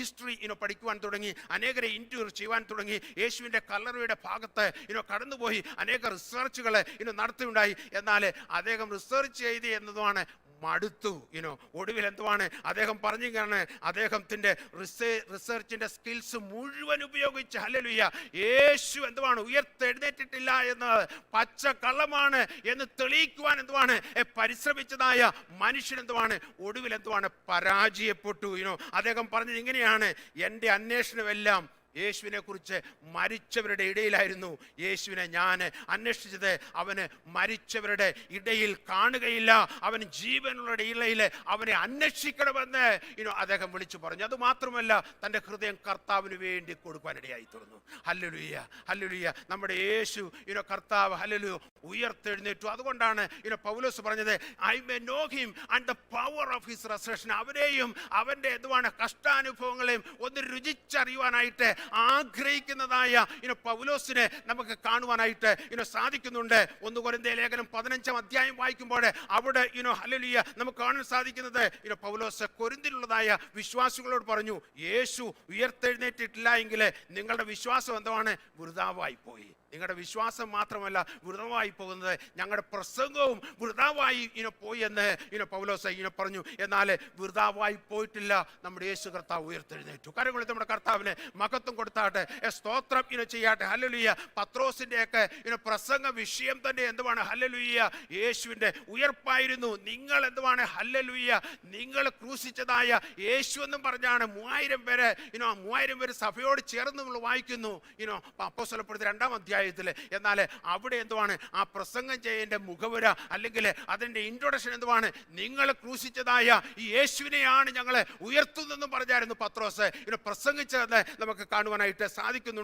History പഠിക്കുവാൻ തുടങ്ങി, അനേകരെ ഇന്റർവ്യൂ ചെയ്യുവാൻ തുടങ്ങി, യേശുവിൻ്റെ കല്ലറയുടെ ഭാഗത്ത് കടന്നുപോയി അനേക റിസർച്ചുകൾ നടത്തുകയുണ്ടായി. എന്നാൽ അദ്ദേഹം റിസർച്ച് ചെയ്ത് എന്നതുമാണ് മടുത്തു. ഒടുവിൽ എന്തുവാണ് അദ്ദേഹം പറഞ്ഞാണ്, അദ്ദേഹത്തിൻ്റെ റിസർച്ചിൻ്റെ സ്കിൽസ് മുഴുവൻ ഉപയോഗിച്ച് ഹല്ലേലൂയ യേശു എന്തുവാണ് ഉയർത്തെഴുന്നേറ്റിട്ടില്ല എന്ന് പച്ചക്കള്ളമാണ് എന്ന് തെളിയിക്കുവാൻ എന്തുവാണ് പരിശ്രമിച്ചതായ മനുഷ്യൻ എന്തുവാണ് ഒടുവിൽ എന്തുവാണ് പരാജയപ്പെട്ടു. അദ്ദേഹം പറഞ്ഞത് ഇങ്ങനെയാണ്, എൻ്റെ അന്വേഷണമെല്ലാം യേശുവിനെ കുറിച്ച് മരിച്ചവരുടെ ഇടയിലായിരുന്നു. യേശുവിനെ ഞാൻ അന്വേഷിച്ചത് അവന് മരിച്ചവരുടെ ഇടയിൽ കാണുകയില്ല, അവൻ ജീവനുള്ളവരുടെ ഇടയിൽ അവനെ അന്വേഷിക്കണമെന്ന് അദ്ദേഹം വിളിച്ചു പറഞ്ഞു. അതുമാത്രമല്ല, തൻ്റെ ഹൃദയം കർത്താവിന് വേണ്ടി കൊടുക്കാനിടയായി തീർന്നു. Hallelujah hallelujah. നമ്മുടെ യേശു കർത്താവ് ഹല്ലേലൂയ ഉയർത്തെഴുന്നേറ്റു. അതുകൊണ്ടാണ് പൗലോസ് പറഞ്ഞത്, I may know him and the power of his resurrection. അവരെയും അവൻ്റെ എന്തുവാണ് കഷ്ടാനുഭവങ്ങളെയും ഒന്ന് രുചിച്ചറിയുവാനായിട്ട് ആഗ്രഹിക്കുന്നതായ പൗലോസിനെ നമുക്ക് കാണുവാനായിട്ട് സാധിക്കുന്നുണ്ട്. 1 കൊരിന്ത്യർ ലേഖനം 15-ാം അധ്യായം വായിക്കുമ്പോൾ അവിടെ ഹല്ലേലൂയ നമുക്ക് കാണാൻ സാധിക്കുന്നത്, പൗലോസ് കൊരിന്തിലുള്ളതായ വിശ്വാസികളോട് പറഞ്ഞു, യേശു ഉയർത്തെഴുന്നേറ്റിട്ടില്ല എങ്കിൽ നിങ്ങളുടെ വിശ്വാസം എന്താണ് വൃഥാവായി പോയി. നിങ്ങളുടെ വിശ്വാസം മാത്രമല്ല വൃഥാവായി പോകുന്നത്, ഞങ്ങളുടെ പ്രസംഗവും വൃഥാവായി പോയി എന്ന് പൗലോസ് പറഞ്ഞു. എന്നാൽ വൃഥാവായി പോയിട്ടില്ല, നമ്മുടെ യേശു കർത്താവ് ഉയർത്തെഴുന്നേറ്റു. കരങ്ങളിൽ നമ്മുടെ കർത്താവിന് മഹത്വം കൊടുത്താട്ടെ, സ്തോത്രം ചെയ്യാട്ടെ. ഹല്ലേലൂയ. പത്രോസിൻ്റെയൊക്കെ പ്രസംഗ വിഷയം തന്നെ എന്തുവാണ്? ഹല്ലേലൂയ യേശുവിൻ്റെ ഉയർപ്പായിരുന്നു. നിങ്ങൾ എന്തുവാണ്? ഹല്ലേലൂയ നിങ്ങൾ ക്രൂശിച്ചതായ യേശു എന്നും പറഞ്ഞാണ് 3000 പേര് 3000 പേര് സഭയോട് ചേർന്ന് നമ്മൾ വായിക്കുന്നു അപ്പോസ്തലപ്രവൃത്തി 2-ാം അധ്യായം. എന്നാൽ അവിടെ എന്തുവാണ് ആ പ്രസംഗം ചെയ്യേണ്ട മുഖവുര അല്ലെങ്കിൽ അതിൻ്റെ ഇൻട്രൊഡക്ഷൻ എന്തുവാണ്? നിങ്ങൾ ക്രൂശിച്ചതായ ഈ യേശുവിനെയാണ് ഞങ്ങൾ ഉയർത്തുന്നെന്നും പറഞ്ഞായിരുന്നു പത്രോസ് പ്രസംഗിച്ചതെന്ന് നമുക്ക് കാണുവാനായിട്ട് സാധിക്കുന്നു.